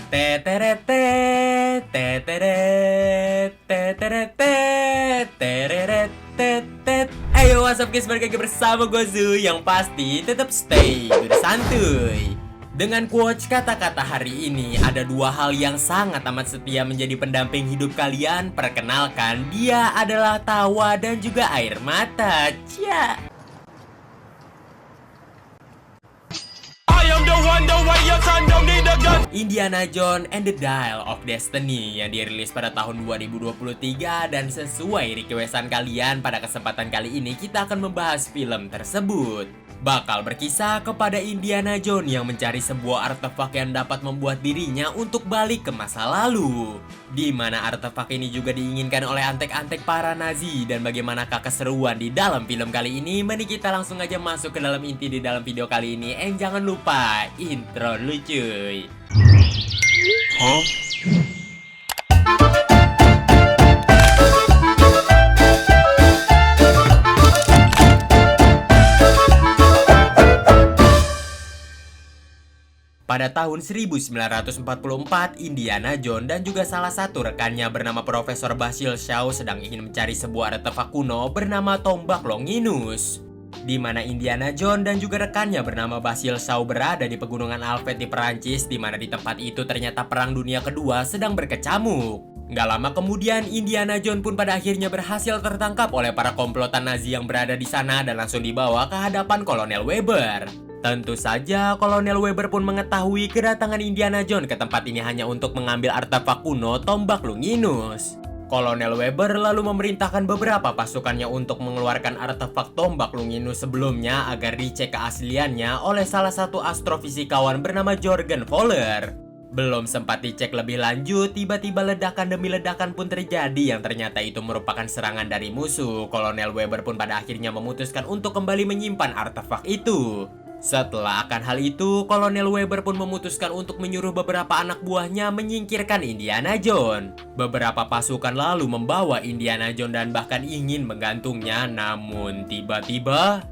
Teteret, teteret, teteret, teteret, teteret. Ayo, what's up guys, balik lagi bersama gue Zu. Yang pasti tetap stay santuy. Dengan quotes kata-kata hari ini, ada dua hal yang sangat amat setia menjadi pendamping hidup kalian. Perkenalkan, dia adalah tawa dan juga air mata. Cia. Indiana Jones and the Dial of Destiny yang dirilis pada tahun 2023, dan sesuai requestan kalian, pada kesempatan kali ini kita akan membahas film tersebut. Bakal berkisah kepada Indiana Jones yang mencari sebuah artefak yang dapat membuat dirinya untuk balik ke masa lalu, di mana artefak ini juga diinginkan oleh antek-antek para Nazi. Dan bagaimanakah keseruan di dalam film kali ini? Mari kita langsung aja masuk ke dalam inti di dalam video kali ini. And jangan lupa intro dulu cuy. Pada tahun 1944, Indiana Jones dan juga salah satu rekannya bernama Profesor Basil Shaw sedang ingin mencari sebuah artefak kuno bernama tombak Longinus, di mana Indiana Jones dan juga rekannya bernama Basil Shaw berada di pegunungan Alpes di Perancis, di mana di tempat itu ternyata Perang Dunia Kedua sedang berkecamuk. Gak lama kemudian, Indiana Jones pun pada akhirnya berhasil tertangkap oleh para komplotan Nazi yang berada di sana dan langsung dibawa ke hadapan Kolonel Weber. Tentu saja, Kolonel Weber pun mengetahui kedatangan Indiana Jones ke tempat ini hanya untuk mengambil artefak kuno tombak Longinus. Kolonel Weber lalu memerintahkan beberapa pasukannya untuk mengeluarkan artefak tombak Longinus sebelumnya agar dicek keasliannya oleh salah satu astrofisikawan bernama Jürgen Voller. Belum sempat dicek lebih lanjut, tiba-tiba ledakan demi ledakan pun terjadi yang ternyata itu merupakan serangan dari musuh. Kolonel Weber pun pada akhirnya memutuskan untuk kembali menyimpan artefak itu. Setelah akan hal itu, Kolonel Weber pun memutuskan untuk menyuruh beberapa anak buahnya menyingkirkan Indiana Jones. Beberapa pasukan lalu membawa Indiana Jones dan bahkan ingin menggantungnya, namun tiba-tiba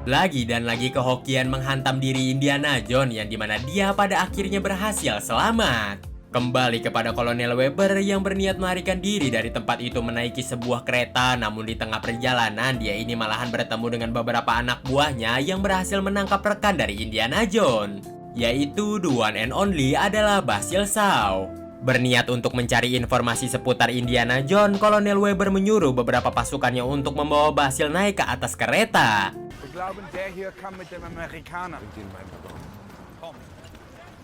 lagi dan lagi kehokian menghantam diri Indiana Jones, yang dimana dia pada akhirnya berhasil selamat. Kembali kepada Kolonel Weber yang berniat melarikan diri dari tempat itu menaiki sebuah kereta, namun di tengah perjalanan dia ini malahan bertemu dengan beberapa anak buahnya yang berhasil menangkap rekan dari Indiana Jones, yaitu the one and only adalah Basil Shaw. Berniat untuk mencari informasi seputar Indiana Jones, Kolonel Weber menyuruh beberapa pasukannya untuk membawa Basil naik ke atas kereta.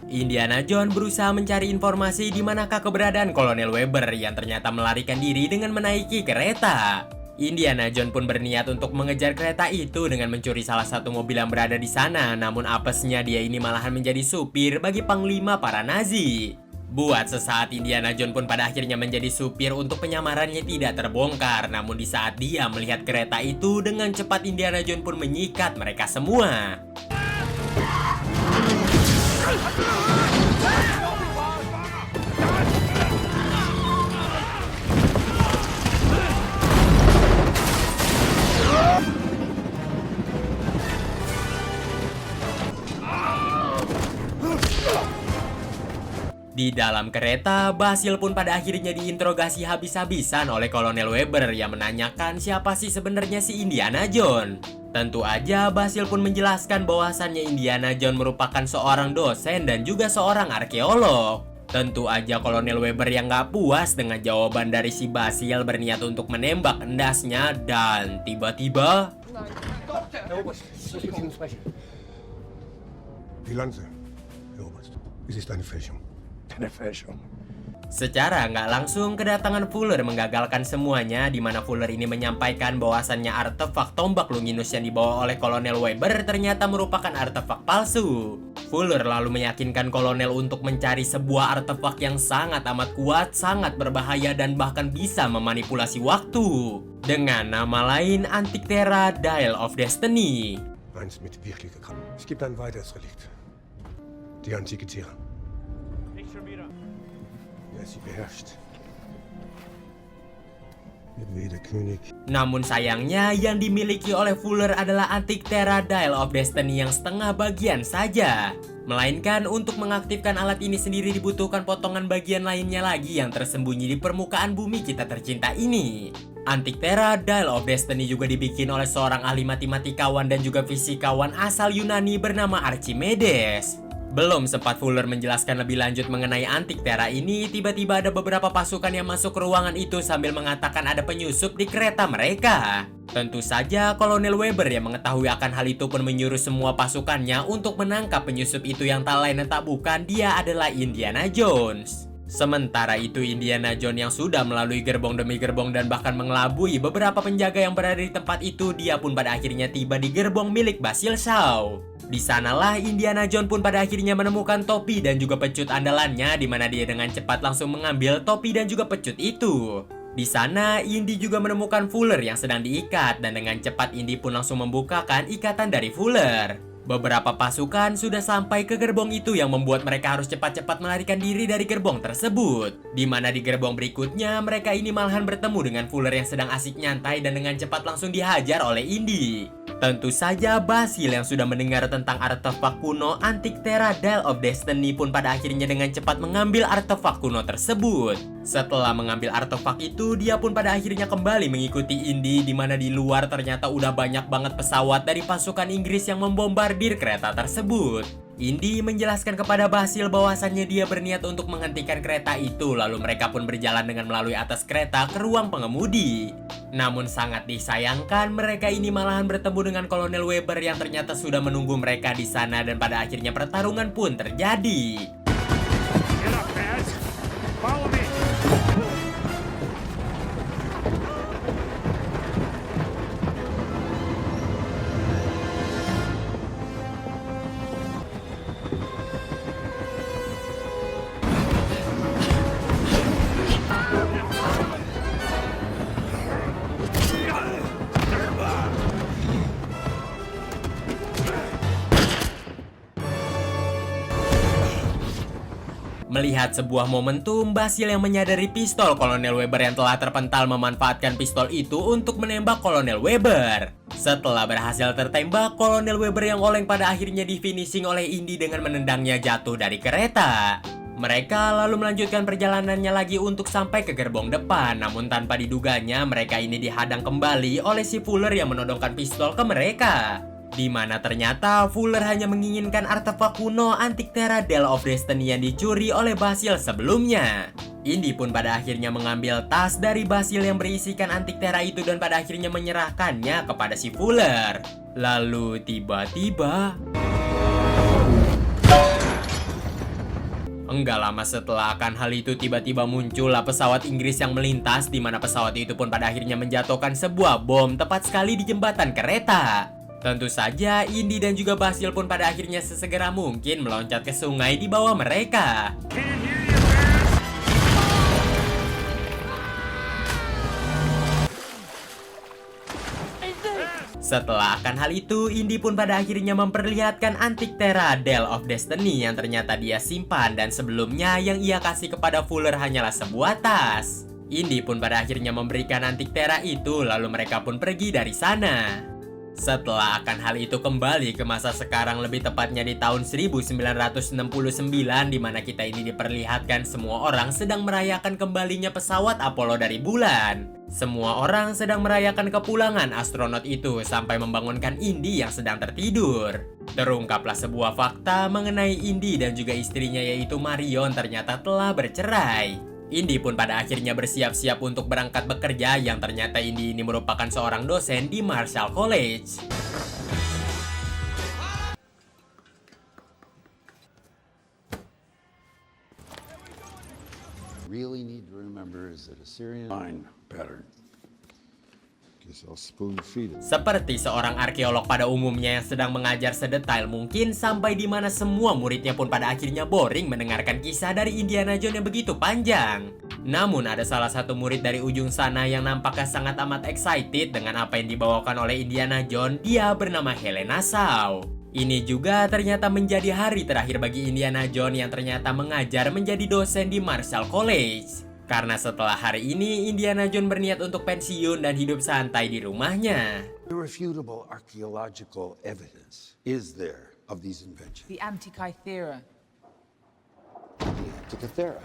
Indiana Jones berusaha mencari informasi di manakah keberadaan Kolonel Weber yang ternyata melarikan diri dengan menaiki kereta. Indiana Jones pun berniat untuk mengejar kereta itu dengan mencuri salah satu mobil yang berada di sana, namun apesnya dia ini malahan menjadi supir bagi panglima para Nazi. Buat sesaat Indiana Jones pun pada akhirnya menjadi supir untuk penyamarannya tidak terbongkar. Namun di saat dia melihat kereta itu, dengan cepat Indiana Jones pun menyikat mereka semua. Di dalam kereta, Basil pun pada akhirnya diinterogasi habis-habisan oleh Kolonel Weber yang menanyakan siapa sih sebenarnya si Indiana Jones. Tentu aja Basil pun menjelaskan bahwasannya Indiana Jones merupakan seorang dosen dan juga seorang arkeolog. Tentu aja Kolonel Weber yang gak puas dengan jawaban dari si Basil berniat untuk menembak endasnya, dan tiba-tiba secara nggak langsung kedatangan Fuller menggagalkan semuanya, di mana Fuller ini menyampaikan bahwasannya artefak tombak Longinus yang dibawa oleh Kolonel Weber ternyata merupakan artefak palsu. Fuller lalu meyakinkan Kolonel untuk mencari sebuah artefak yang sangat amat kuat, sangat berbahaya dan bahkan bisa memanipulasi waktu, dengan nama lain Antikythera Dial of Destiny. eins mit wirklicher Kraft. Es gibt ein weiteres Relikt. Die antike Tiere. Nicht schon wieder. Wer sie beherrscht, wird wieder König. Namun sayangnya yang dimiliki oleh Fuller adalah Antik Terra Dial of Destiny yang setengah bagian saja. Melainkan untuk mengaktifkan alat ini sendiri dibutuhkan potongan bagian lainnya lagi yang tersembunyi di permukaan bumi kita tercinta ini. Antik Terra Dial of Destiny juga dibikin oleh seorang ahli matematikawan dan juga fisikawan asal Yunani bernama Archimedes. Belum sempat Fuller menjelaskan lebih lanjut mengenai Antik Terra ini, tiba-tiba ada beberapa pasukan yang masuk ke ruangan itu sambil mengatakan ada penyusup di kereta mereka. Tentu saja Kolonel Weber yang mengetahui akan hal itu pun menyuruh semua pasukannya untuk menangkap penyusup itu yang tak lain dan tak bukan dia adalah Indiana Jones. Sementara itu Indiana Jones yang sudah melalui gerbong demi gerbong dan bahkan mengelabui beberapa penjaga yang berada di tempat itu, dia pun pada akhirnya tiba di gerbong milik Basil Shaw. Di sanalah Indiana Jones pun pada akhirnya menemukan topi dan juga pecut andalannya, di mana dia dengan cepat langsung mengambil topi dan juga pecut itu. Di sana Indy juga menemukan Fuller yang sedang diikat dan dengan cepat Indy pun langsung membukakan ikatan dari Fuller. Beberapa pasukan sudah sampai ke gerbong itu yang membuat mereka harus cepat-cepat melarikan diri dari gerbong tersebut. Di mana di gerbong berikutnya mereka ini malahan bertemu dengan Fuller yang sedang asik nyantai dan dengan cepat langsung dihajar oleh Indy. Tentu saja Basil yang sudah mendengar tentang artefak kuno Antik Terra Dial of Destiny pun pada akhirnya dengan cepat mengambil artefak kuno tersebut. Setelah mengambil artefak itu, dia pun pada akhirnya kembali mengikuti Indy, di mana di luar ternyata udah banyak banget pesawat dari pasukan Inggris yang membombardir kereta tersebut. Indy menjelaskan kepada Basil bahwasannya dia berniat untuk menghentikan kereta itu, lalu mereka pun berjalan dengan melalui atas kereta ke ruang pengemudi. Namun sangat disayangkan mereka ini malahan bertemu dengan Kolonel Weber yang ternyata sudah menunggu mereka di sana dan pada akhirnya pertarungan pun terjadi. Get up, Baz. Follow me. Melihat sebuah momentum, Basil yang menyadari pistol Kolonel Weber yang telah terpental memanfaatkan pistol itu untuk menembak Kolonel Weber. Setelah berhasil tertembak, Kolonel Weber yang oleng pada akhirnya di-finishing oleh Indy dengan menendangnya jatuh dari kereta. Mereka lalu melanjutkan perjalanannya lagi untuk sampai ke gerbong depan, namun tanpa diduganya mereka ini dihadang kembali oleh si Fuller yang menodongkan pistol ke mereka. Di mana ternyata Fuller hanya menginginkan artefak kuno Antik Terra Dial of Destiny yang dicuri oleh Basil sebelumnya. Indy pun pada akhirnya mengambil tas dari Basil yang berisikan Antik Terra itu dan pada akhirnya menyerahkannya kepada si Fuller. Lalu tiba-tiba, enggak lama setelah akan hal itu tiba-tiba muncullah pesawat Inggris yang melintas, di mana pesawat itu pun pada akhirnya menjatuhkan sebuah bom tepat sekali di jembatan kereta. Tentu saja Indy dan juga Basil pun pada akhirnya sesegera mungkin meloncat ke sungai di bawah mereka. Setelah akan hal itu, Indy pun pada akhirnya memperlihatkan Antik Terra Dial of Destiny yang ternyata dia simpan dan sebelumnya yang ia kasih kepada Fuller hanyalah sebuah tas. Indy pun pada akhirnya memberikan Antik Terra itu, lalu mereka pun pergi dari sana. Setelah akan hal itu kembali ke masa sekarang, lebih tepatnya di tahun 1969, di mana kita ini diperlihatkan semua orang sedang merayakan kembalinya pesawat Apollo dari bulan. Semua orang sedang merayakan kepulangan astronot itu sampai membangunkan Indy yang sedang tertidur. Terungkaplah sebuah fakta mengenai Indy dan juga istrinya yaitu Marion ternyata telah bercerai. Indy pun pada akhirnya bersiap-siap untuk berangkat bekerja, yang ternyata Indy ini merupakan seorang dosen di Marshall College. Really need to remember is that a Syrian Line pattern. this, I'll spoon feed it. Seperti seorang arkeolog pada umumnya yang sedang mengajar sedetail mungkin sampai di mana semua muridnya pun pada akhirnya boring mendengarkan kisah dari Indiana Jones yang begitu panjang. Namun ada salah satu murid dari ujung sana yang nampaknya sangat amat excited dengan apa yang dibawakan oleh Indiana Jones. Dia bernama Helena Shaw. Ini juga ternyata menjadi hari terakhir bagi Indiana Jones yang ternyata mengajar menjadi dosen di Marshall College. Karena setelah hari ini, Indiana Jones berniat untuk pensiun dan hidup santai di rumahnya. Irrefutable archaeological evidence is there of these inventions. The Antikythera. The Antikythera.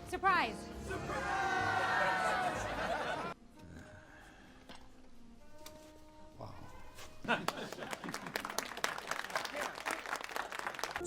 Surprise!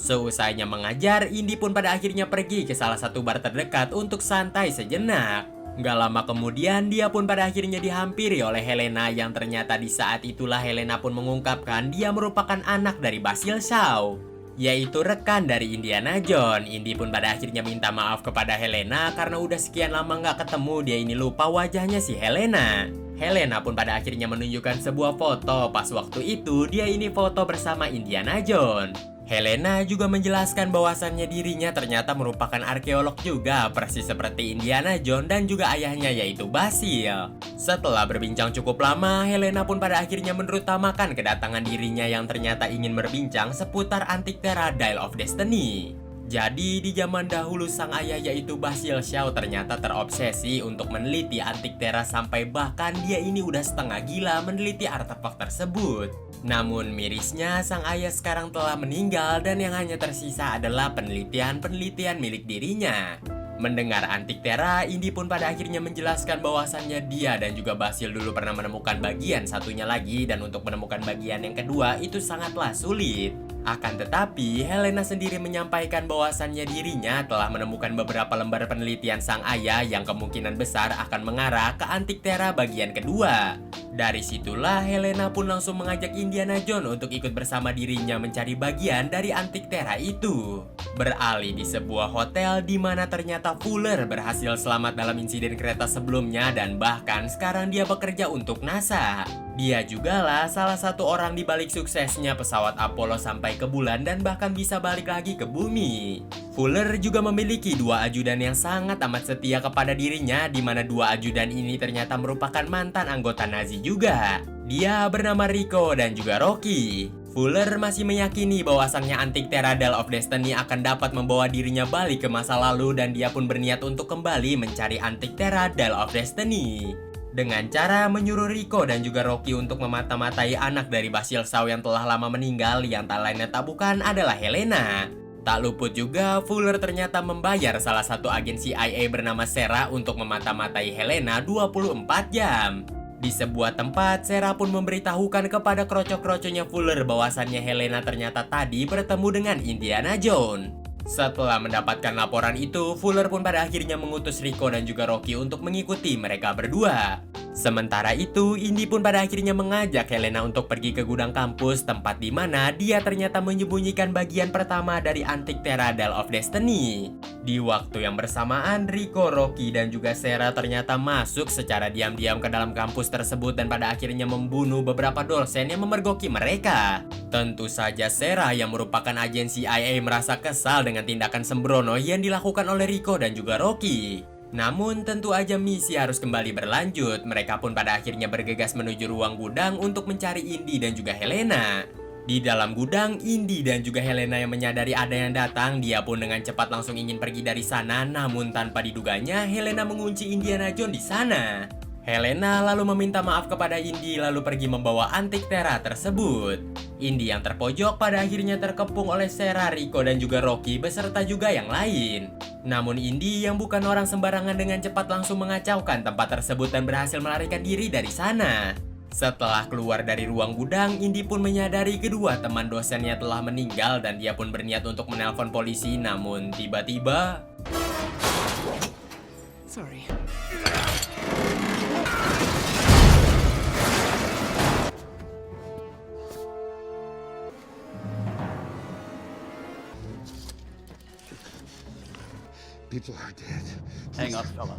Seusainya mengajar, Indy pun pada akhirnya pergi ke salah satu bar terdekat untuk santai sejenak. Gak lama kemudian, dia pun pada akhirnya dihampiri oleh Helena yang ternyata di saat itulah Helena pun mengungkapkan dia merupakan anak dari Basil Shaw, yaitu rekan dari Indiana Jones. Indy pun pada akhirnya minta maaf kepada Helena karena udah sekian lama gak ketemu, dia ini lupa wajahnya si Helena. Helena pun pada akhirnya menunjukkan sebuah foto. Pas waktu itu, dia ini foto bersama Indiana Jones. Helena juga menjelaskan bahwasannya dirinya ternyata merupakan arkeolog juga, persis seperti Indiana Jones dan juga ayahnya yaitu Basil. Setelah berbincang cukup lama, Helena pun pada akhirnya menutamakan kedatangan dirinya yang ternyata ingin berbincang seputar Antikythera Dial of Destiny. Jadi di zaman dahulu sang ayah yaitu Basil Shaw ternyata terobsesi untuk meneliti Antikythera sampai bahkan dia ini udah setengah gila meneliti artefak tersebut. Namun mirisnya sang ayah sekarang telah meninggal dan yang hanya tersisa adalah penelitian-penelitian milik dirinya. Mendengar Antikythera, Indy pun pada akhirnya menjelaskan bahwasannya dia dan juga Basil dulu pernah menemukan bagian satunya lagi dan untuk menemukan bagian yang kedua itu sangatlah sulit. Akan tetapi, Helena sendiri menyampaikan bahwasannya dirinya telah menemukan beberapa lembar penelitian sang ayah yang kemungkinan besar akan mengarah ke Antikythera bagian kedua. Dari situlah Helena pun langsung mengajak Indiana Jones untuk ikut bersama dirinya mencari bagian dari Antikythera itu. Beralih di sebuah hotel di mana ternyata Fuller berhasil selamat dalam insiden kereta sebelumnya dan bahkan sekarang dia bekerja untuk NASA. Dia jugalah salah satu orang di balik suksesnya pesawat Apollo sampai ke bulan dan bahkan bisa balik lagi ke bumi. Fuller juga memiliki dua ajudan yang sangat amat setia kepada dirinya, di mana dua ajudan ini ternyata merupakan mantan anggota Nazi juga. Dia bernama Rico dan juga Rocky. Fuller masih meyakini bahwasannya Antikythera Dial of Destiny akan dapat membawa dirinya balik ke masa lalu dan dia pun berniat untuk kembali mencari Antikythera Dial of Destiny. Dengan cara menyuruh Rico dan juga Rocky untuk memata-matai anak dari Basil Shaw yang telah lama meninggal yang tak lain dan tak bukan adalah Helena. Tak luput juga, Fuller ternyata membayar salah satu agen CIA bernama Sarah untuk memata-matai Helena 24 jam. Di sebuah tempat, Sarah pun memberitahukan kepada krocok-kroconya Fuller bahwasannya Helena ternyata tadi bertemu dengan Indiana Jones. Setelah mendapatkan laporan itu, Fuller pun pada akhirnya mengutus Rico dan juga Rocky untuk mengikuti mereka berdua. Sementara itu, Indy pun pada akhirnya mengajak Helena untuk pergi ke gudang kampus, tempat di mana dia ternyata menyembunyikan bagian pertama dari Antikythera Dial of Destiny. Di waktu yang bersamaan, Rico, Rocky, dan juga Sarah ternyata masuk secara diam-diam ke dalam kampus tersebut dan pada akhirnya membunuh beberapa dosen yang memergoki mereka. Tentu saja Sarah yang merupakan agen CIA merasa kesal dengan tindakan sembrono yang dilakukan oleh Rico dan juga Rocky. Namun tentu aja misi harus kembali berlanjut. Mereka pun pada akhirnya bergegas menuju ruang gudang untuk mencari Indy dan juga Helena. Di dalam gudang, Indy dan juga Helena yang menyadari ada yang datang. Dia pun dengan cepat langsung ingin pergi dari sana. Namun tanpa diduganya, Helena mengunci Indiana Jones di sana. Helena lalu meminta maaf kepada Indy lalu pergi membawa Antikythera tersebut. Indy yang terpojok pada akhirnya terkepung oleh Sarah, Rico, dan juga Rocky beserta juga yang lain. Namun Indy yang bukan orang sembarangan dengan cepat langsung mengacaukan tempat tersebut dan berhasil melarikan diri dari sana. Setelah keluar dari ruang gudang, Indy pun menyadari kedua teman dosennya telah meninggal dan dia pun berniat untuk menelpon polisi. Namun tiba-tiba... Sorry. People are dead. Hang up, fella.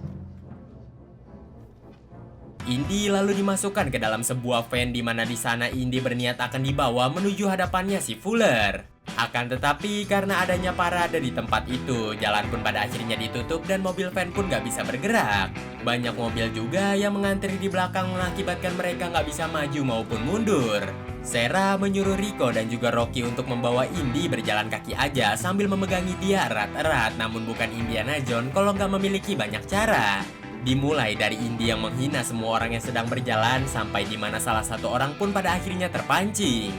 Indy lalu dimasukkan ke dalam sebuah van di mana di sana Indy berniat akan dibawa menuju hadapannya si Fuller. Akan tetapi karena adanya parade di tempat itu, jalan pun pada akhirnya ditutup dan mobil van pun gak bisa bergerak. Banyak mobil juga yang mengantri di belakang mengakibatkan mereka gak bisa maju maupun mundur. Sarah menyuruh Rico dan juga Rocky untuk membawa Indy berjalan kaki aja sambil memegangi dia erat-erat, namun bukan Indiana Jones kalau nggak memiliki banyak cara. Dimulai dari Indy yang menghina semua orang yang sedang berjalan sampai di mana salah satu orang pun pada akhirnya terpancing.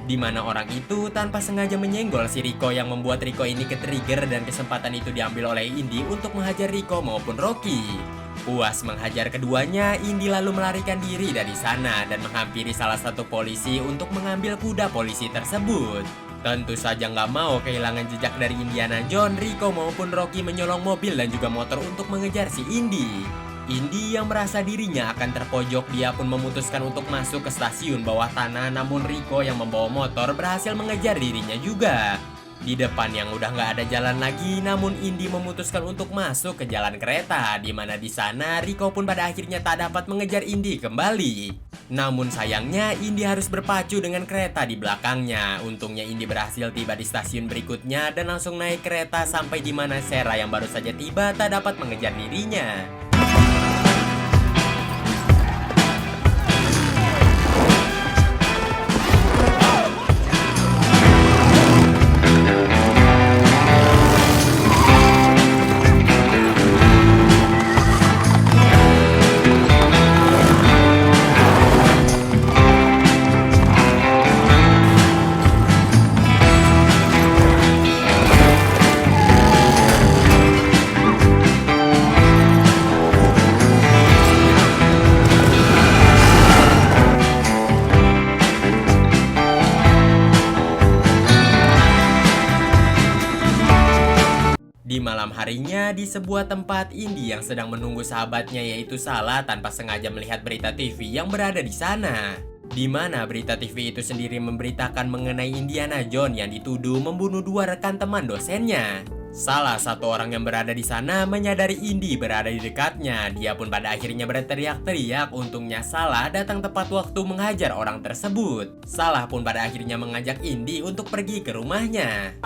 Di mana orang itu tanpa sengaja menyenggol si Rico yang membuat Rico ini ke-trigger dan kesempatan itu diambil oleh Indy untuk menghajar Rico maupun Rocky. Puas menghajar keduanya, Indy lalu melarikan diri dari sana dan menghampiri salah satu polisi untuk mengambil kuda polisi tersebut. Tentu saja nggak mau kehilangan jejak dari Indiana Jones, Rico maupun Rocky menyolong mobil dan juga motor untuk mengejar si Indy. Indy yang merasa dirinya akan terpojok, dia pun memutuskan untuk masuk ke stasiun bawah tanah, namun Rico yang membawa motor berhasil mengejar dirinya juga. Di depan yang udah nggak ada jalan lagi, namun Indy memutuskan untuk masuk ke jalan kereta, di mana di sana Rico pun pada akhirnya tak dapat mengejar Indy kembali. Namun sayangnya Indy harus berpacu dengan kereta di belakangnya. Untungnya Indy berhasil tiba di stasiun berikutnya dan langsung naik kereta sampai di mana Sarah yang baru saja tiba tak dapat mengejar dirinya. Di malam harinya, di sebuah tempat, Indy yang sedang menunggu sahabatnya yaitu Salah tanpa sengaja melihat berita TV yang berada di sana. Di mana berita TV itu sendiri memberitakan mengenai Indiana Jones yang dituduh membunuh dua rekan teman dosennya. Salah satu orang yang berada di sana menyadari Indy berada di dekatnya. Dia pun pada akhirnya berteriak-teriak. Untungnya Salah datang tepat waktu menghajar orang tersebut. Salah pun pada akhirnya mengajak Indy untuk pergi ke rumahnya.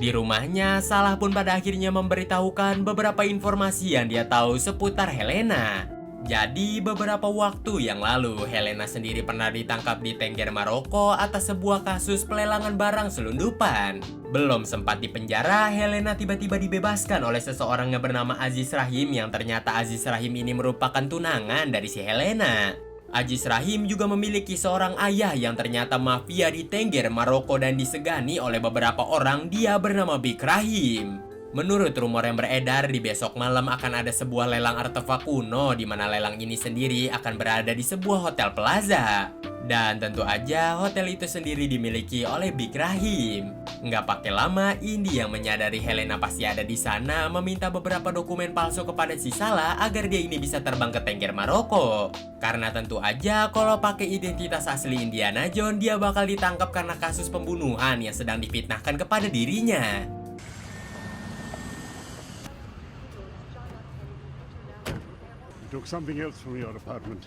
Di rumahnya, Salah pun pada akhirnya memberitahukan beberapa informasi yang dia tahu seputar Helena. Jadi, beberapa waktu yang lalu, Helena sendiri pernah ditangkap di Tengger, Maroko atas sebuah kasus pelelangan barang selundupan. Belum sempat dipenjara, Helena tiba-tiba dibebaskan oleh seseorang yang bernama Aziz Rahim, yang ternyata Aziz Rahim ini merupakan tunangan dari si Helena. Aziz Rahim juga memiliki seorang ayah yang ternyata mafia di Tengger, Maroko dan disegani oleh beberapa orang. Dia bernama Big Rahim. Menurut rumor yang beredar, di besok malam akan ada sebuah lelang artefak kuno, di mana lelang ini sendiri akan berada di sebuah hotel plaza. Dan tentu aja hotel itu sendiri dimiliki oleh Big Rahim. Nggak pakai lama, Indy yang menyadari Helena pasti ada di sana meminta beberapa dokumen palsu kepada si Salah agar dia ini bisa terbang ke Tengger, Maroko. Karena tentu aja kalau pakai identitas asli Indiana Jones, dia bakal ditangkap karena kasus pembunuhan yang sedang difitnahkan kepada dirinya. You took something else from your apartment.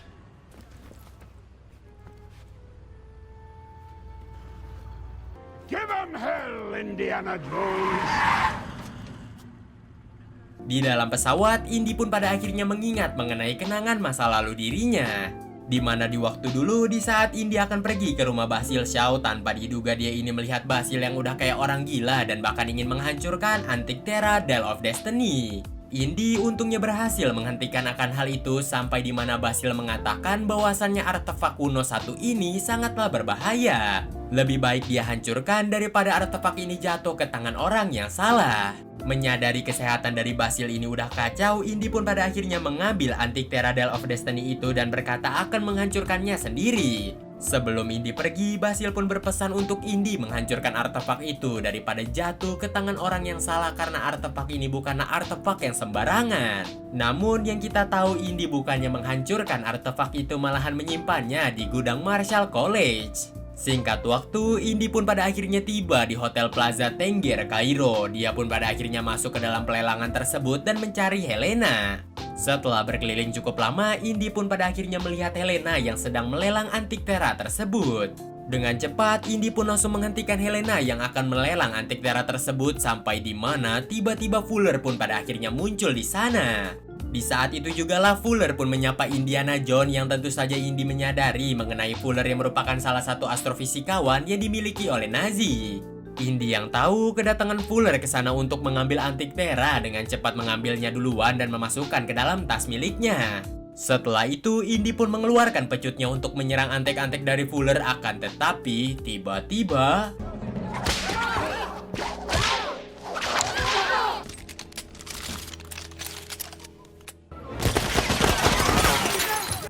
Give him hell, Indiana Jones! Di dalam pesawat, Indy pun pada akhirnya mengingat mengenai kenangan masa lalu dirinya. Di mana di waktu dulu, di saat Indy akan pergi ke rumah Basil Shaw, tanpa diduga dia ini melihat Basil yang udah kayak orang gila dan bahkan ingin menghancurkan antik Terra Dial of Destiny. Indy untungnya berhasil menghentikan akan hal itu sampai di mana Basil mengatakan bahwasannya artefak kuno satu ini sangatlah berbahaya. Lebih baik dia hancurkan daripada artefak ini jatuh ke tangan orang yang salah. Menyadari kesehatan dari Basil ini udah kacau, Indy pun pada akhirnya mengambil antik Terra Dial of Destiny itu dan berkata akan menghancurkannya sendiri. Sebelum Indy pergi, Basil pun berpesan untuk Indy menghancurkan artefak itu daripada jatuh ke tangan orang yang salah, karena artefak ini bukanlah artefak yang sembarangan. Namun yang kita tahu, Indy bukannya menghancurkan artefak itu, malahan menyimpannya di gudang Marshall College. Singkat waktu, Indy pun pada akhirnya tiba di Hotel Plaza Tengger, Kairo. Dia pun pada akhirnya masuk ke dalam pelelangan tersebut dan mencari Helena. Setelah berkeliling cukup lama, Indy pun pada akhirnya melihat Helena yang sedang melelang antik Tera tersebut. Dengan cepat, Indy pun langsung menghentikan Helena yang akan melelang antik Tera tersebut sampai di mana tiba-tiba Fuller pun pada akhirnya muncul di sana. Di saat itu juga lah Fuller pun menyapa Indiana Jones yang tentu saja Indy menyadari mengenai Fuller yang merupakan salah satu astrofisikawan yang dimiliki oleh Nazi. Indy yang tahu kedatangan Fuller ke sana untuk mengambil antik Tera dengan cepat mengambilnya duluan dan memasukkan ke dalam tas miliknya. Setelah itu, Indy pun mengeluarkan pecutnya untuk menyerang antek-antek dari Fuller, akan tetapi tiba-tiba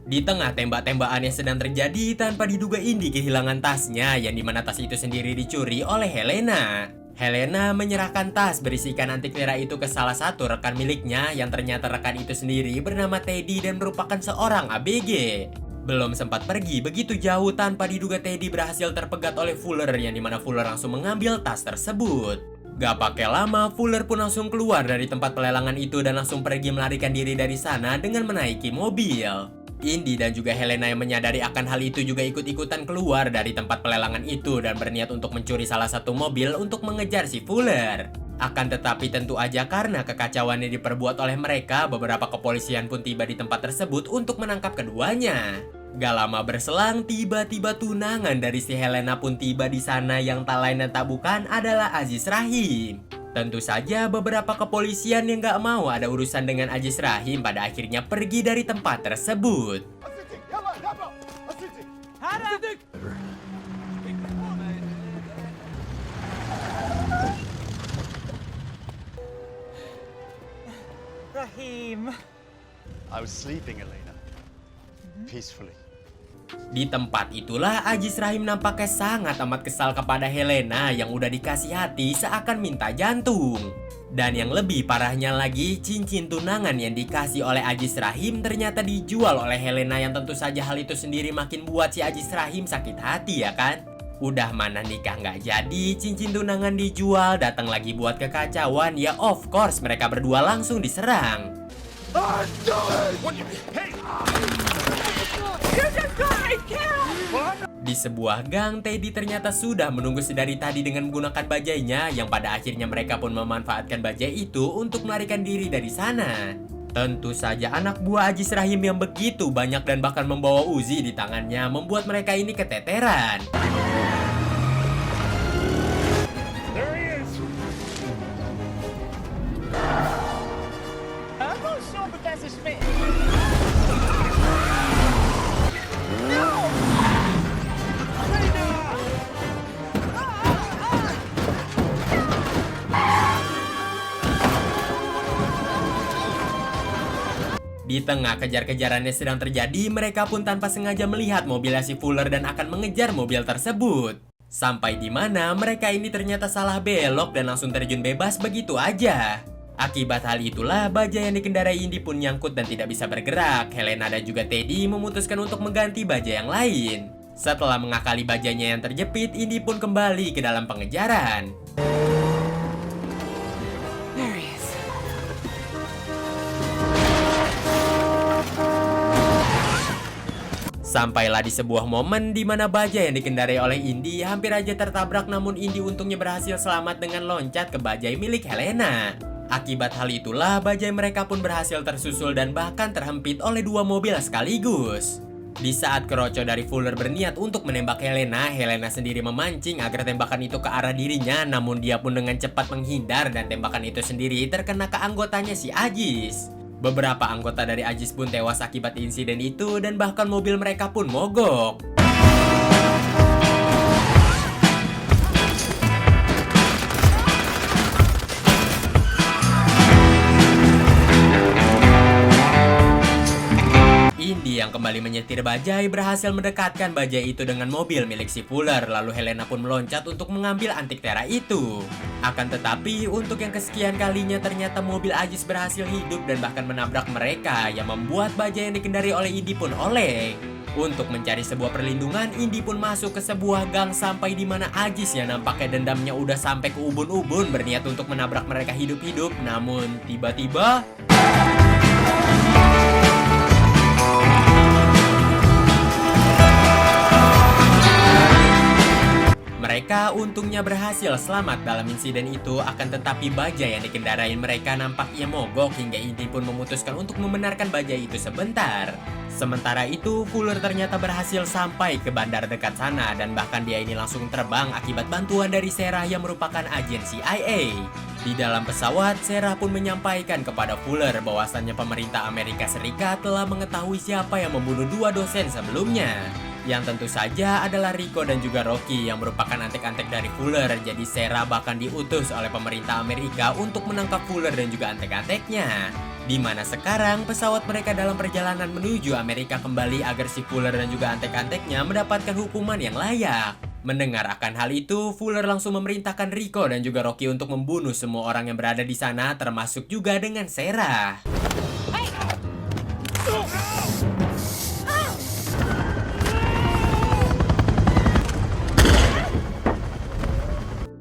di tengah tembak-tembakan yang sedang terjadi, tanpa diduga Indy kehilangan tasnya, yang dimana tas itu sendiri dicuri oleh Helena. Helena menyerahkan tas berisikan antik Tera itu ke salah satu rekan miliknya, yang ternyata rekan itu sendiri bernama Teddy dan merupakan seorang ABG. Belum sempat pergi begitu jauh, tanpa diduga Teddy berhasil terpegat oleh Fuller, yang dimana Fuller langsung mengambil tas tersebut. Gak pakai lama, Fuller pun langsung keluar dari tempat pelelangan itu dan langsung pergi melarikan diri dari sana dengan menaiki mobil. Indy dan juga Helena yang menyadari akan hal itu juga ikut-ikutan keluar dari tempat pelelangan itu dan berniat untuk mencuri salah satu mobil untuk mengejar si Fuller. Akan tetapi tentu aja karena kekacauan yang diperbuat oleh mereka, beberapa kepolisian pun tiba di tempat tersebut untuk menangkap keduanya. Gak lama berselang, tiba-tiba tunangan dari si Helena pun tiba di sana, yang tak lain dan tak bukan adalah Aziz Rahim. Tentu saja beberapa kepolisian yang gak mau ada urusan dengan Aziz Rahim pada akhirnya pergi dari tempat tersebut. Rahim. I was sleeping, Elena. Peacefully. Di tempat itulah Aziz Rahim nampaknya sangat amat kesal kepada Helena yang udah dikasih hati seakan minta jantung. Dan yang lebih parahnya lagi, cincin tunangan yang dikasih oleh Aziz Rahim ternyata dijual oleh Helena, yang tentu saja hal itu sendiri makin buat si Aziz Rahim sakit hati, ya kan? Udah mana nikah nggak jadi, cincin tunangan dijual, datang lagi buat kekacauan, ya of course mereka berdua langsung diserang. Di sebuah gang, Teddy ternyata sudah menunggu sedari tadi dengan menggunakan bajainya, yang pada akhirnya mereka pun memanfaatkan bajai itu untuk melarikan diri dari sana. Tentu saja anak buah Aziz Rahim yang begitu banyak dan bahkan membawa Uzi di tangannya membuat mereka ini keteteran. There he is! I'm not sure but that's a Schmidt. Di tengah kejar-kejarannya sedang terjadi, mereka pun tanpa sengaja melihat mobil si Fuller dan akan mengejar mobil tersebut. Sampai di mana mereka ini ternyata salah belok dan langsung terjun bebas begitu aja. Akibat hal itulah, bajai yang dikendarai Indy pun nyangkut dan tidak bisa bergerak. Helena dan juga Teddy memutuskan untuk mengganti bajai yang lain. Setelah mengakali bajainya yang terjepit, Indy pun kembali ke dalam pengejaran. Sampailah di sebuah momen di mana bajai yang dikendarai oleh Indy hampir aja tertabrak, namun Indy untungnya berhasil selamat dengan loncat ke bajai milik Helena. Akibat hal itulah bajai mereka pun berhasil tersusul dan bahkan terhempit oleh dua mobil sekaligus. Di saat keroco dari Fuller berniat untuk menembak Helena, Helena sendiri memancing agar tembakan itu ke arah dirinya, namun dia pun dengan cepat menghindar dan tembakan itu sendiri terkena ke anggotanya si Aziz. Beberapa anggota dari Aziz pun tewas akibat insiden itu dan bahkan mobil mereka pun mogok. Indy yang kembali menyetir bajai berhasil mendekatkan bajai itu dengan mobil milik si Fuller, lalu Helena pun meloncat untuk mengambil antik Tera itu. Akan tetapi untuk yang kesekian kalinya ternyata mobil Aziz berhasil hidup dan bahkan menabrak mereka, yang membuat bajai yang dikendari oleh Indy pun oleng. Untuk mencari sebuah perlindungan, Indy pun masuk ke sebuah gang sampai di mana Agis yang nampaknya dendamnya udah sampai ke ubun-ubun berniat untuk menabrak mereka hidup-hidup. Namun tiba-tiba mereka untungnya berhasil selamat dalam insiden itu, akan tetapi bajai yang dikendarai mereka nampaknya mogok hingga Indy pun memutuskan untuk membenarkan bajai itu sebentar. Sementara itu, Fuller ternyata berhasil sampai ke bandar dekat sana dan bahkan dia ini langsung terbang akibat bantuan dari Sarah yang merupakan agen CIA. Di dalam pesawat, Sarah pun menyampaikan kepada Fuller bahwasannya pemerintah Amerika Serikat telah mengetahui siapa yang membunuh 2 dosen sebelumnya. Yang tentu saja adalah Rico dan juga Rocky yang merupakan antek-antek dari Fuller. Jadi Sarah bahkan diutus oleh pemerintah Amerika untuk menangkap Fuller dan juga antek-anteknya. Di mana sekarang pesawat mereka dalam perjalanan menuju Amerika kembali agar si Fuller dan juga antek-anteknya mendapatkan hukuman yang layak. Mendengar akan hal itu, Fuller langsung memerintahkan Rico dan juga Rocky untuk membunuh semua orang yang berada di sana, termasuk juga dengan Sarah.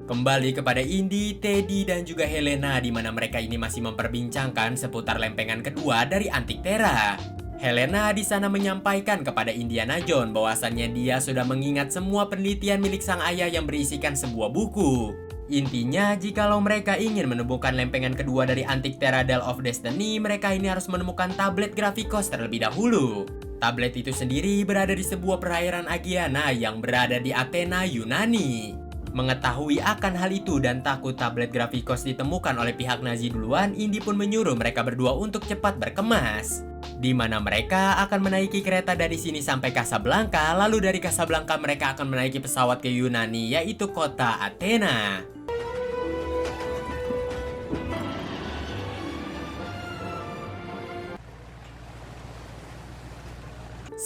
Kembali kepada Indy, Teddy, dan juga Helena di mana mereka ini masih memperbincangkan seputar lempengan kedua dari Antik Terra. Helena di sana menyampaikan kepada Indiana Jones bahwasannya dia sudah mengingat semua penelitian milik sang ayah yang berisikan sebuah buku. Intinya, jikalau mereka ingin menemukan lempengan kedua dari Antik Terra Dial of Destiny, mereka ini harus menemukan tablet Gravikos terlebih dahulu. Tablet itu sendiri berada di sebuah perairan Agiana yang berada di Athena, Yunani. Mengetahui akan hal itu dan takut tablet Gravikos ditemukan oleh pihak Nazi duluan, Indy pun menyuruh mereka berdua untuk cepat berkemas. Di mana mereka akan menaiki kereta dari sini sampai Casablanca, lalu dari Casablanca mereka akan menaiki pesawat ke Yunani, yaitu kota Athena.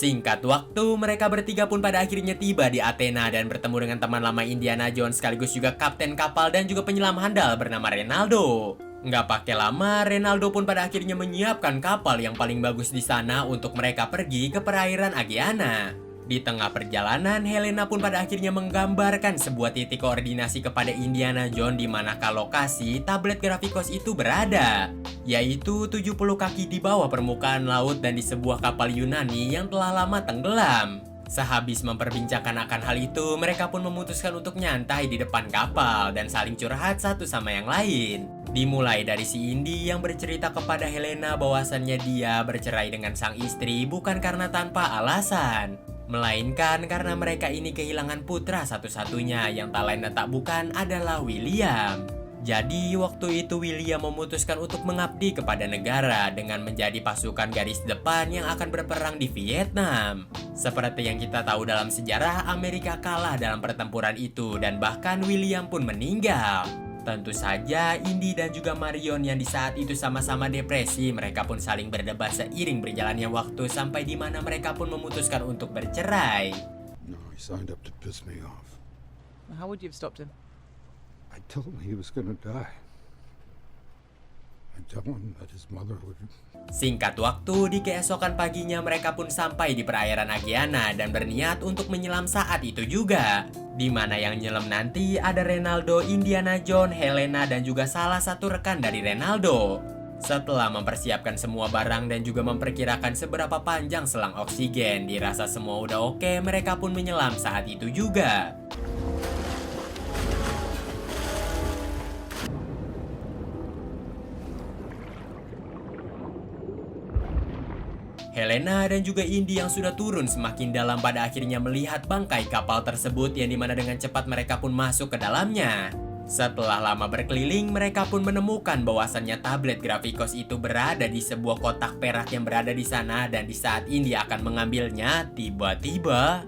Singkat waktu, mereka bertiga pun pada akhirnya tiba di Athena dan bertemu dengan teman lama Indiana Jones sekaligus juga kapten kapal dan juga penyelam handal bernama Renaldo. Nggak pakai lama, Renaldo pun pada akhirnya menyiapkan kapal yang paling bagus di sana untuk mereka pergi ke perairan Agiana. Di tengah perjalanan, Helena pun pada akhirnya menggambarkan sebuah titik koordinasi kepada Indiana Jones di manakah lokasi tablet Gravikos itu berada, yaitu 70 kaki di bawah permukaan laut dan di sebuah kapal Yunani yang telah lama tenggelam. Sehabis memperbincangkan akan hal itu, mereka pun memutuskan untuk nyantai di depan kapal dan saling curhat satu sama yang lain. Dimulai dari si Indy yang bercerita kepada Helena bahwasannya dia bercerai dengan sang istri bukan karena tanpa alasan, melainkan karena mereka ini kehilangan putra satu-satunya yang tak lain dan tak bukan adalah William. Jadi waktu itu William memutuskan untuk mengabdi kepada negara dengan menjadi pasukan garis depan yang akan berperang di Vietnam. Seperti yang kita tahu dalam sejarah, Amerika kalah dalam pertempuran itu dan bahkan William pun meninggal. Tentu saja Indy dan juga Marion yang di saat itu sama-sama depresi, mereka pun saling berdebat seiring berjalannya waktu sampai di mana mereka pun memutuskan untuk bercerai. No, he signed up to piss me off. How would you have stopped him? I told him he was gonna die. I told him that his mother would... Singkat waktu, di keesokan paginya mereka pun sampai di perairan Agiana dan berniat untuk menyelam saat itu juga. Di mana yang nyelam nanti ada Renaldo, Indiana Jones, Helena, dan juga salah satu rekan dari Renaldo. Setelah mempersiapkan semua barang dan juga memperkirakan seberapa panjang selang oksigen, dirasa semua udah oke, mereka pun menyelam saat itu juga. Helena dan juga Indy yang sudah turun semakin dalam pada akhirnya melihat bangkai kapal tersebut yang dimana dengan cepat mereka pun masuk ke dalamnya. Setelah lama berkeliling, mereka pun menemukan bahwasannya tablet Gravikos itu berada di sebuah kotak perak yang berada di sana dan di saat Indy akan mengambilnya, tiba-tiba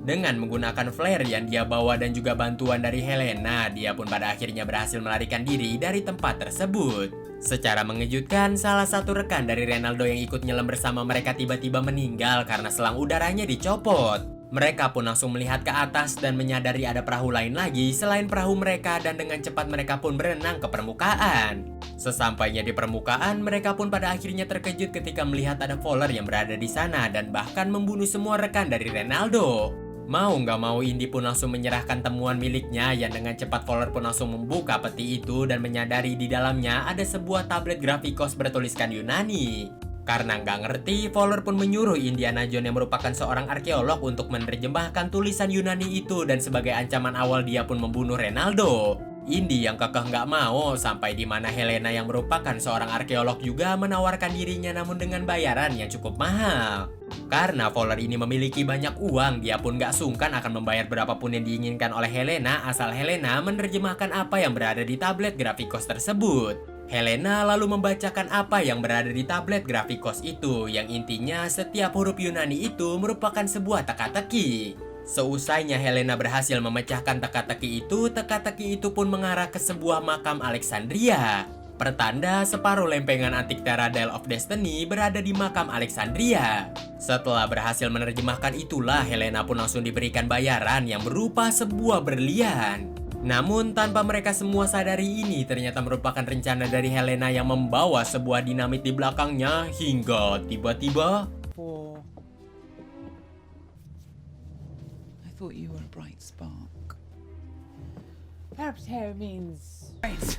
dengan menggunakan flare yang dia bawa dan juga bantuan dari Helena, dia pun pada akhirnya berhasil melarikan diri dari tempat tersebut. Secara mengejutkan, salah satu rekan dari Renaldo yang ikut nyelam bersama mereka tiba-tiba meninggal karena selang udaranya dicopot. Mereka pun langsung melihat ke atas dan menyadari ada perahu lain lagi selain perahu mereka, dan dengan cepat mereka pun berenang ke permukaan. Sesampainya di permukaan, mereka pun pada akhirnya terkejut ketika melihat ada Fowler yang berada di sana dan bahkan membunuh semua rekan dari Ronaldo. Mau nggak mau, Indy pun langsung menyerahkan temuan miliknya, yang dengan cepat Fowler pun langsung membuka peti itu dan menyadari di dalamnya ada sebuah tablet grafikos bertuliskan Yunani. Karena nggak ngerti, Fowler pun menyuruh Indiana Jones yang merupakan seorang arkeolog untuk menerjemahkan tulisan Yunani itu, dan sebagai ancaman awal dia pun membunuh Ronaldo. Indy yang kekeh nggak mau, sampai di mana Helena yang merupakan seorang arkeolog juga menawarkan dirinya, namun dengan bayaran yang cukup mahal. Karena Fowler ini memiliki banyak uang, dia pun nggak sungkan akan membayar berapapun yang diinginkan oleh Helena asal Helena menerjemahkan apa yang berada di tablet grafikos tersebut. Helena lalu membacakan apa yang berada di tablet grafikos itu, yang intinya setiap huruf Yunani itu merupakan sebuah teka-teki. Seusainya Helena berhasil memecahkan teka-teki itu pun mengarah ke sebuah makam Alexandria. Pertanda separuh lempengan antik Terra Dial of Destiny berada di makam Alexandria. Setelah berhasil menerjemahkan itulah, Helena pun langsung diberikan bayaran yang berupa sebuah berlian. Namun tanpa mereka semua sadari, ini ternyata merupakan rencana dari Helena yang membawa sebuah dinamit di belakangnya, hingga tiba-tiba Four. I thought you were a bright spark. Perhaps hair means. Right.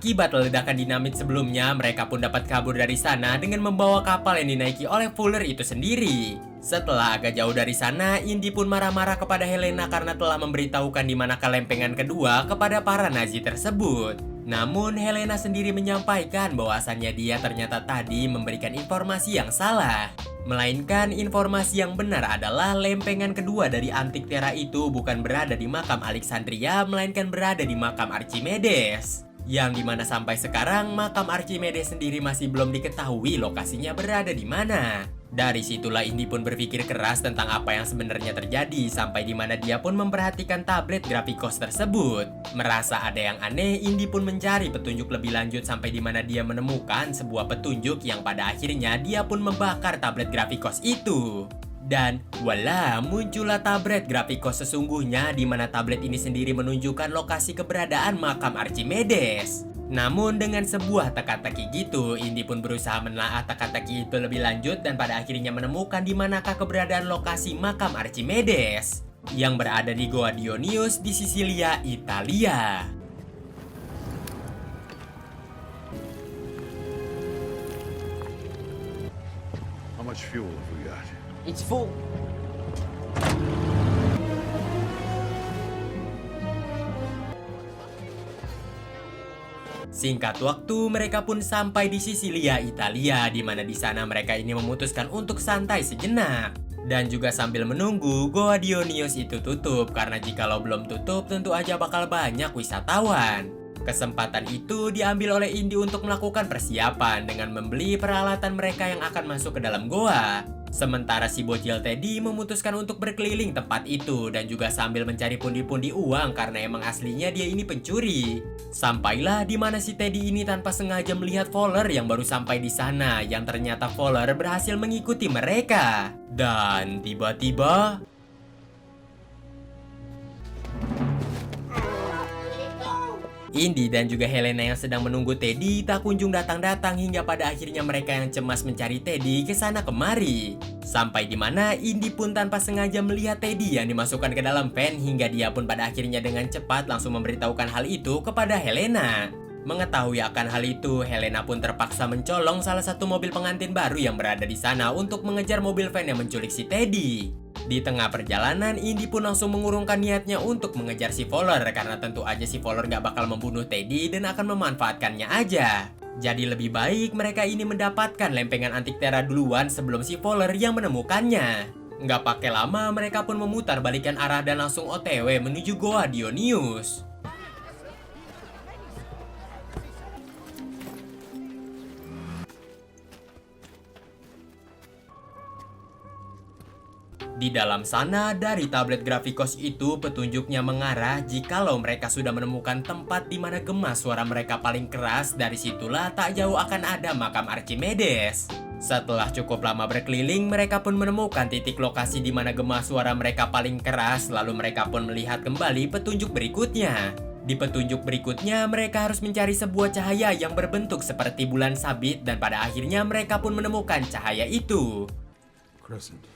akibat ledakan dinamit sebelumnya, mereka pun dapat kabur dari sana dengan membawa kapal yang dinaiki oleh Fowler itu sendiri. Setelah agak jauh dari sana, Indy pun marah-marah kepada Helena karena telah memberitahukan di mana kelempengan kedua kepada para Nazi tersebut. Namun Helena sendiri menyampaikan bahwasannya dia ternyata tadi memberikan informasi yang salah. Melainkan informasi yang benar adalah lempengan kedua dari antik Terra itu bukan berada di makam Alexandria, melainkan berada di makam Archimedes. Yang dimana sampai sekarang makam Archimedes sendiri masih belum diketahui lokasinya berada di mana. Dari situlah Indy pun berpikir keras tentang apa yang sebenarnya terjadi, sampai dimana dia pun memperhatikan tablet grafikos tersebut. Merasa ada yang aneh, Indy pun mencari petunjuk lebih lanjut sampai dimana dia menemukan sebuah petunjuk yang pada akhirnya dia pun membakar tablet grafikos itu. Dan wala, muncullah tablet grafikos sesungguhnya, di mana tablet ini sendiri menunjukkan lokasi keberadaan makam Archimedes. Namun dengan sebuah teka-teki gitu, Indy pun berusaha menelaah teka-teki itu lebih lanjut dan pada akhirnya menemukan di manakah keberadaan lokasi makam Archimedes yang berada di Goa Dionysus di Sisilia, Italia. How much fuel have we got? It's full. Singkat waktu, mereka pun sampai di Sisilia, Italia, di mana di sana mereka ini memutuskan untuk santai sejenak. Dan juga sambil menunggu Goa Dionysus itu tutup, karena jikalau belum tutup tentu aja bakal banyak wisatawan. Kesempatan itu diambil oleh Indy untuk melakukan persiapan dengan membeli peralatan mereka yang akan masuk ke dalam goa. Sementara si bocil Teddy memutuskan untuk berkeliling tempat itu dan juga sambil mencari pundi-pundi uang karena emang aslinya dia ini pencuri. Sampailah di mana si Teddy ini tanpa sengaja melihat Fowler yang baru sampai di sana, yang ternyata Fowler berhasil mengikuti mereka. Dan tiba-tiba Indy dan juga Helena yang sedang menunggu Teddy tak kunjung datang-datang, hingga pada akhirnya mereka yang cemas mencari Teddy ke sana kemari. Sampai di mana Indy pun tanpa sengaja melihat Teddy yang dimasukkan ke dalam van, hingga dia pun pada akhirnya dengan cepat langsung memberitahukan hal itu kepada Helena. Mengetahui akan hal itu, Helena pun terpaksa mencolong salah satu mobil pengantin baru yang berada di sana untuk mengejar mobil van yang menculik si Teddy. Di tengah perjalanan, Indy pun langsung mengurungkan niatnya untuk mengejar si Fowler karena tentu aja si Fowler gak bakal membunuh Teddy dan akan memanfaatkannya aja. Jadi lebih baik mereka ini mendapatkan lempengan antik Terra duluan sebelum si Fowler yang menemukannya. Nggak pakai lama, mereka pun memutar balikan arah dan langsung OTW menuju Goa Dionysus. Di dalam sana, dari tablet grafikos itu petunjuknya mengarah jikalau mereka sudah menemukan tempat di mana gema suara mereka paling keras. Dari situlah tak jauh akan ada makam Archimedes. Setelah cukup lama berkeliling, mereka pun menemukan titik lokasi di mana gema suara mereka paling keras. Lalu mereka pun melihat kembali petunjuk berikutnya. Di petunjuk berikutnya, mereka harus mencari sebuah cahaya yang berbentuk seperti bulan sabit, dan pada akhirnya mereka pun menemukan cahaya itu. Crescent.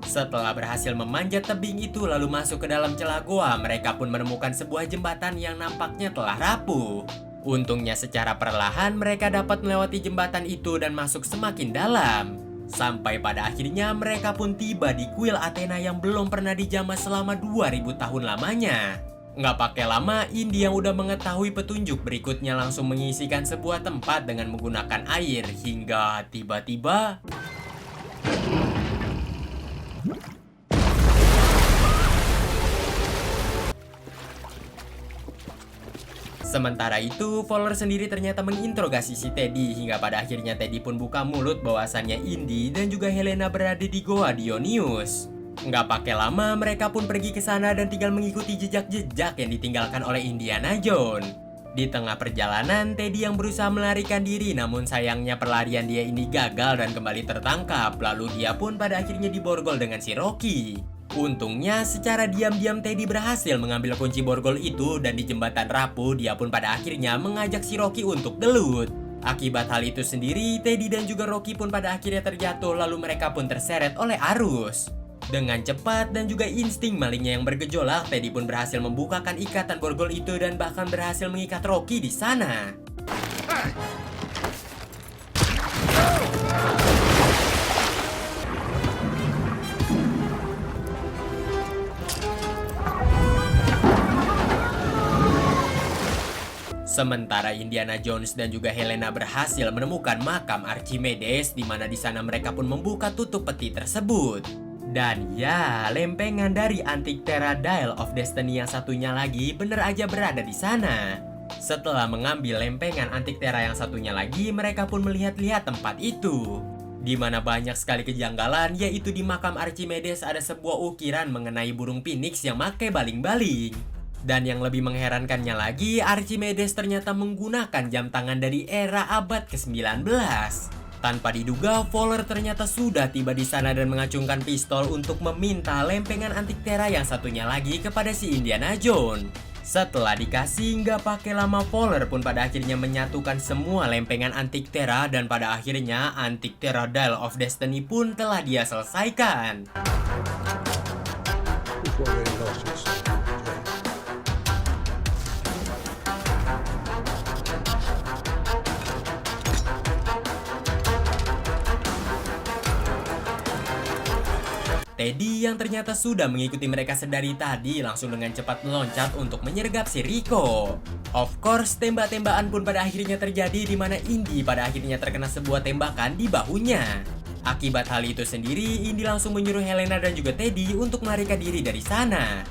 Setelah berhasil memanjat tebing itu lalu masuk ke dalam celah goa, mereka pun menemukan sebuah jembatan yang nampaknya telah rapuh. Untungnya secara perlahan mereka dapat melewati jembatan itu dan masuk semakin dalam. Sampai pada akhirnya mereka pun tiba di kuil Athena yang belum pernah dijamah selama 2000 tahun lamanya. Nggak pakai lama, Indy yang udah mengetahui petunjuk berikutnya langsung mengisikan sebuah tempat dengan menggunakan air hingga tiba-tiba... Sementara itu, Fowler sendiri ternyata menginterogasi si Teddy hingga pada akhirnya Teddy pun buka mulut bahwasannya Indy dan juga Helena berada di Goa Dionysus. Nggak pakai lama, mereka pun pergi ke sana dan tinggal mengikuti jejak-jejak yang ditinggalkan oleh Indiana Jones. Di tengah perjalanan, Teddy yang berusaha melarikan diri, namun sayangnya perlarian dia ini gagal dan kembali tertangkap. Lalu dia pun pada akhirnya diborgol dengan si Rocky. Untungnya secara diam-diam Teddy berhasil mengambil kunci borgol itu, dan di jembatan rapuh dia pun pada akhirnya mengajak si Rocky untuk gelut. Akibat hal itu sendiri, Teddy dan juga Rocky pun pada akhirnya terjatuh, lalu mereka pun terseret oleh arus. Dengan cepat dan juga insting malingnya yang bergejolak, Teddy pun berhasil membukakan ikatan borgol itu dan bahkan berhasil mengikat Rocky di sana. Sementara Indiana Jones dan juga Helena berhasil menemukan makam Archimedes, di mana di sana mereka pun membuka tutup peti tersebut. Dan ya, lempengan dari Antikythera Dial of Destiny yang satunya lagi bener aja berada di sana. Setelah mengambil lempengan Antikythera yang satunya lagi, mereka pun melihat-lihat tempat itu, di mana banyak sekali kejanggalan, yaitu di makam Archimedes ada sebuah ukiran mengenai burung phoenix yang pakai baling-baling. Dan yang lebih mengherankannya lagi, Archimedes ternyata menggunakan jam tangan dari era abad ke-19. Tanpa diduga, Fowler ternyata sudah tiba di sana dan mengacungkan pistol untuk meminta lempengan Antikythera yang satunya lagi kepada si Indiana Jones. Setelah dikasih, nggak pakai lama Fowler pun pada akhirnya menyatukan semua lempengan Antikythera, dan pada akhirnya Antikythera Dial of Destiny pun telah dia selesaikan. You've already lost yourself. Teddy yang ternyata sudah mengikuti mereka sedari tadi langsung dengan cepat meloncat untuk menyergap si Rico. Of course, tembak-tembakan pun pada akhirnya terjadi, di mana Indy pada akhirnya terkena sebuah tembakan di bahunya. Akibat hal itu sendiri, Indy langsung menyuruh Helena dan juga Teddy untuk melarikan diri dari sana.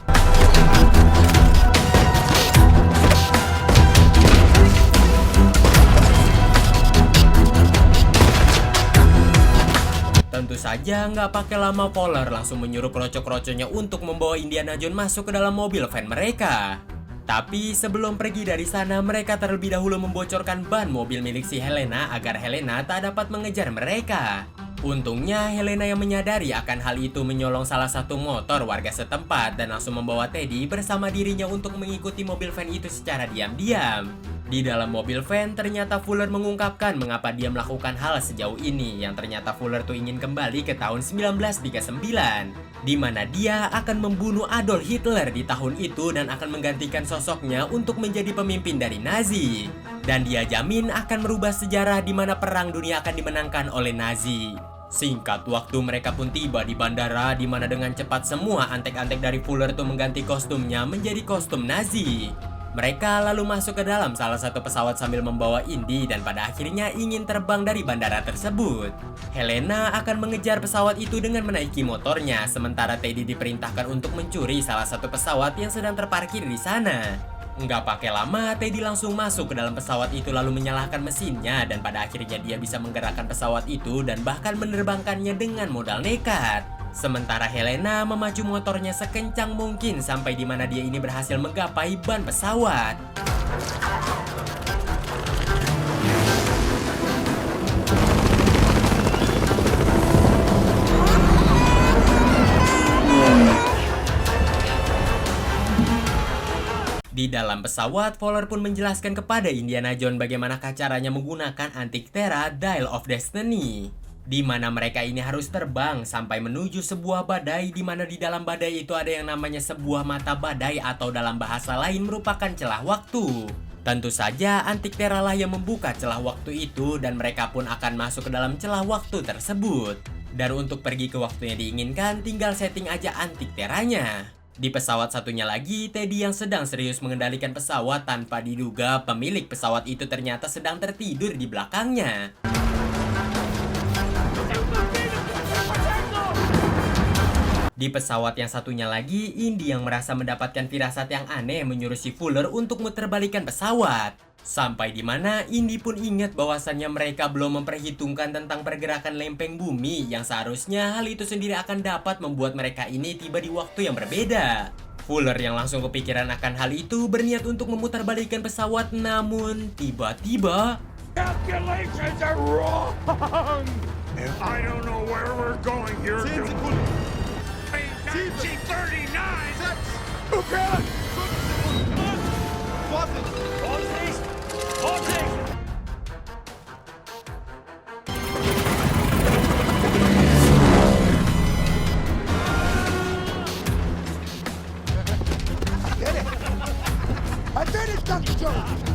Tentu saja nggak pakai lama, Fowler langsung menyuruh kroco-kroconya untuk membawa Indiana Jones masuk ke dalam mobil van mereka. Tapi sebelum pergi dari sana, mereka terlebih dahulu membocorkan ban mobil milik si Helena agar Helena tak dapat mengejar mereka. Untungnya Helena yang menyadari akan hal itu menyolong salah satu motor warga setempat dan langsung membawa Teddy bersama dirinya untuk mengikuti mobil van itu secara diam-diam. Di dalam mobil van, ternyata Fuller mengungkapkan mengapa dia melakukan hal sejauh ini, yang ternyata Fuller tuh ingin kembali ke tahun 1939, di mana dia akan membunuh Adolf Hitler di tahun itu dan akan menggantikan sosoknya untuk menjadi pemimpin dari Nazi. Dan dia jamin akan merubah sejarah di mana perang dunia akan dimenangkan oleh Nazi. Singkat waktu mereka pun tiba di bandara, di mana dengan cepat semua antek-antek dari Fuller tuh mengganti kostumnya menjadi kostum Nazi. Mereka lalu masuk ke dalam salah satu pesawat sambil membawa Indy dan pada akhirnya ingin terbang dari bandara tersebut. Helena akan mengejar pesawat itu dengan menaiki motornya, sementara Teddy diperintahkan untuk mencuri salah satu pesawat yang sedang terparkir di sana. Nggak pakai lama, Teddy langsung masuk ke dalam pesawat itu lalu menyalakan mesinnya dan pada akhirnya dia bisa menggerakkan pesawat itu dan bahkan menerbangkannya dengan modal nekat. Sementara Helena memacu motornya sekencang mungkin sampai di mana dia ini berhasil menggapai ban pesawat. Di dalam pesawat, Fowler pun menjelaskan kepada Indiana Jones bagaimanakah caranya menggunakan Antikythera Dial of Destiny, di mana mereka ini harus terbang sampai menuju sebuah badai, di mana di dalam badai itu ada yang namanya sebuah mata badai atau dalam bahasa lain merupakan celah waktu. Tentu saja Antikythera lah yang membuka celah waktu itu dan mereka pun akan masuk ke dalam celah waktu tersebut. Dan untuk pergi ke waktu yang diinginkan, tinggal setting aja Antikytheranya. Di pesawat satunya lagi, Teddy yang sedang serius mengendalikan pesawat tanpa diduga pemilik pesawat itu ternyata sedang tertidur di belakangnya. Di pesawat yang satunya lagi, Indy yang merasa mendapatkan firasat yang aneh menyuruh si Fuller untuk muterbalikan pesawat. Sampai di mana Indy pun ingat bahwasannya mereka belum memperhitungkan tentang pergerakan lempeng bumi yang seharusnya hal itu sendiri akan dapat membuat mereka ini tiba di waktu yang berbeda. Fuller yang langsung kepikiran akan hal itu berniat untuk memutarbalikkan pesawat, namun tiba-tiba Calculations are wrong! I don't know where we're going here. 1939! Okay! I finished, Dr. Jones!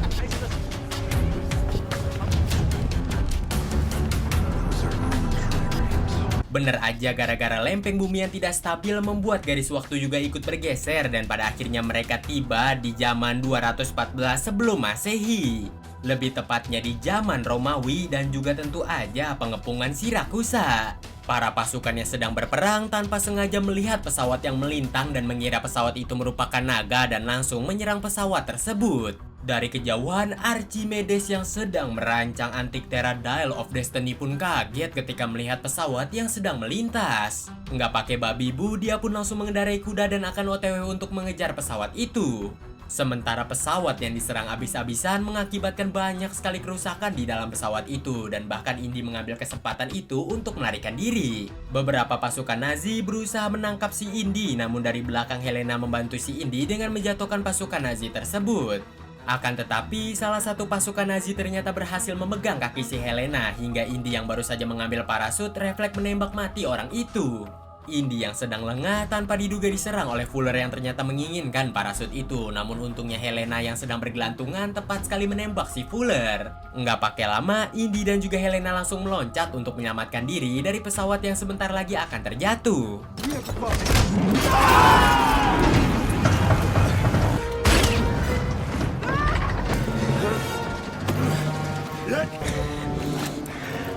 bener aja gara-gara lempeng bumi yang tidak stabil membuat garis waktu juga ikut bergeser dan pada akhirnya mereka tiba di zaman 214 sebelum Masehi. Lebih tepatnya di zaman Romawi dan juga tentu aja pengepungan Sirakusa. Para pasukan yang sedang berperang tanpa sengaja melihat pesawat yang melintang dan mengira pesawat itu merupakan naga dan langsung menyerang pesawat tersebut. Dari kejauhan, Archimedes yang sedang merancang Antikythera Dial of Destiny pun kaget ketika melihat pesawat yang sedang melintas. Nggak pakai babi bu, dia pun langsung mengendarai kuda dan akan OTW untuk mengejar pesawat itu. Sementara pesawat yang diserang abis-abisan mengakibatkan banyak sekali kerusakan di dalam pesawat itu dan bahkan Indy mengambil kesempatan itu untuk melarikan diri. Beberapa pasukan Nazi berusaha menangkap si Indy, namun dari belakang Helena membantu si Indy dengan menjatuhkan pasukan Nazi tersebut. Akan tetapi, salah satu pasukan Nazi ternyata berhasil memegang kaki si Helena hingga Indy yang baru saja mengambil parasut refleks menembak mati orang itu. Indy yang sedang lengah tanpa diduga diserang oleh Fuller yang ternyata menginginkan parasut itu. Namun untungnya Helena yang sedang bergelantungan tepat sekali menembak si Fuller. Nggak pakai lama, Indy dan juga Helena langsung meloncat untuk menyelamatkan diri dari pesawat yang sebentar lagi akan terjatuh.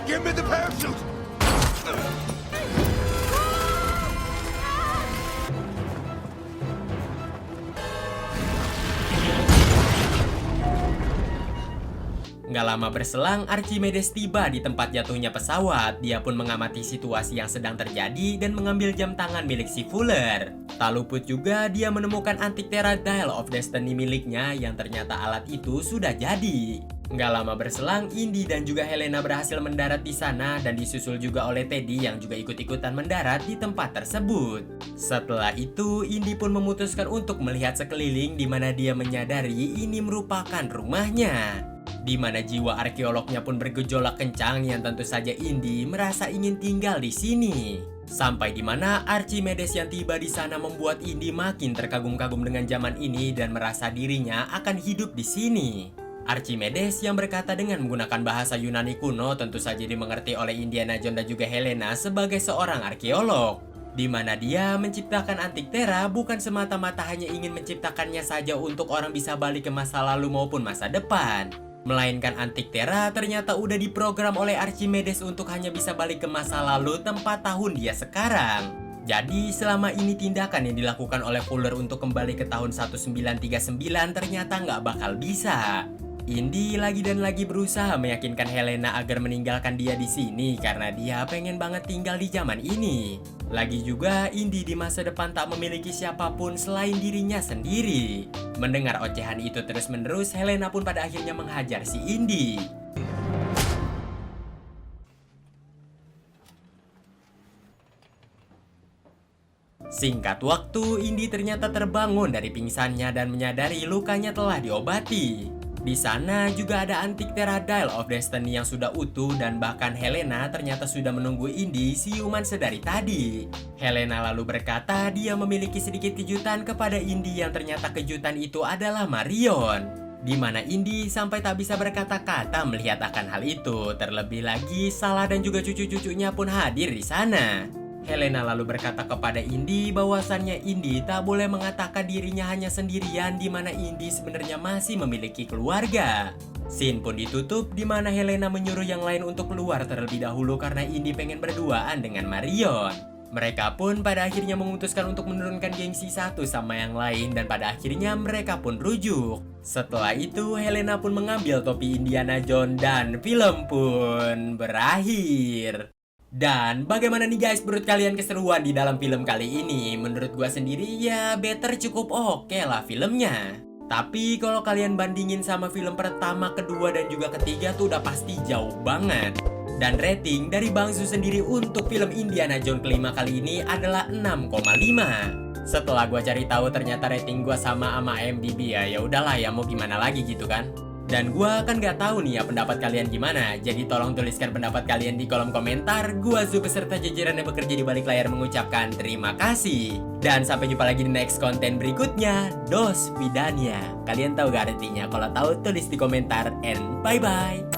Give me the parachute! Nggak lama berselang, Archimedes tiba di tempat jatuhnya pesawat. Dia pun mengamati situasi yang sedang terjadi dan mengambil jam tangan milik si Fuller. Tak luput juga dia menemukan Antikythera Dial of Destiny miliknya yang ternyata alat itu sudah jadi. Nggak lama berselang, Indy dan juga Helena berhasil mendarat di sana dan disusul juga oleh Teddy yang juga ikut-ikutan mendarat di tempat tersebut. Setelah itu, Indy pun memutuskan untuk melihat sekeliling di mana dia menyadari ini merupakan rumahnya. Di mana jiwa arkeolognya pun bergejolak kencang yang tentu saja Indy merasa ingin tinggal di sini. Sampai di mana Archimedes yang tiba di sana membuat Indy makin terkagum-kagum dengan zaman ini dan merasa dirinya akan hidup di sini. Archimedes yang berkata dengan menggunakan bahasa Yunani kuno tentu saja dimengerti oleh Indiana Jones dan juga Helena sebagai seorang arkeolog. Di mana dia menciptakan Antikythera bukan semata-mata hanya ingin menciptakannya saja untuk orang bisa balik ke masa lalu maupun masa depan. Melainkan Antikythera ternyata udah diprogram oleh Archimedes untuk hanya bisa balik ke masa lalu tempat tahun dia sekarang. Jadi selama ini tindakan yang dilakukan oleh Fuller untuk kembali ke tahun 1939 ternyata nggak bakal bisa. Indy lagi dan lagi berusaha meyakinkan Helena agar meninggalkan dia di sini karena dia pengen banget tinggal di zaman ini. Lagi juga Indy di masa depan tak memiliki siapapun selain dirinya sendiri. Mendengar ocehan itu terus-menerus, Helena pun pada akhirnya menghajar si Indy. Singkat waktu, Indy ternyata terbangun dari pingsannya dan menyadari lukanya telah diobati. Di sana juga ada antik Terra Dial of Destiny yang sudah utuh dan bahkan Helena ternyata sudah menunggu Indy siuman sedari tadi. Helena lalu berkata dia memiliki sedikit kejutan kepada Indy yang ternyata kejutan itu adalah Marion. Di mana Indy sampai tak bisa berkata-kata melihat akan hal itu. Terlebih lagi Salah dan juga cucu-cucunya pun hadir di sana. Helena lalu berkata kepada Indy bahwasannya Indy tak boleh mengatakan dirinya hanya sendirian di mana Indy sebenarnya masih memiliki keluarga. Scene pun ditutup di mana Helena menyuruh yang lain untuk keluar terlebih dahulu karena Indy pengen berduaan dengan Marion. Mereka pun pada akhirnya memutuskan untuk menurunkan gengsi satu sama yang lain dan pada akhirnya mereka pun rujuk. Setelah itu Helena pun mengambil topi Indiana Jones dan film pun berakhir. Dan bagaimana nih guys menurut kalian keseruan di dalam film kali ini? Menurut gua sendiri ya better cukup oke lah filmnya. Tapi kalau kalian bandingin sama film pertama, kedua, dan juga ketiga tuh udah pasti jauh banget. Dan rating dari Bang Zu sendiri untuk film Indiana Jones kelima kali ini adalah 6,5. Setelah gua cari tahu ternyata rating gua sama IMDb ya udahlah ya mau gimana lagi gitu kan. Dan gua kan gak tahu nih ya pendapat kalian gimana. Jadi tolong tuliskan pendapat kalian di kolom komentar. Gua Zu beserta jajaran yang bekerja di balik layar mengucapkan terima kasih. Dan sampai jumpa lagi di next konten berikutnya. Dos Vidania. Kalian tahu gak artinya? Kalau tahu tulis di komentar and bye bye.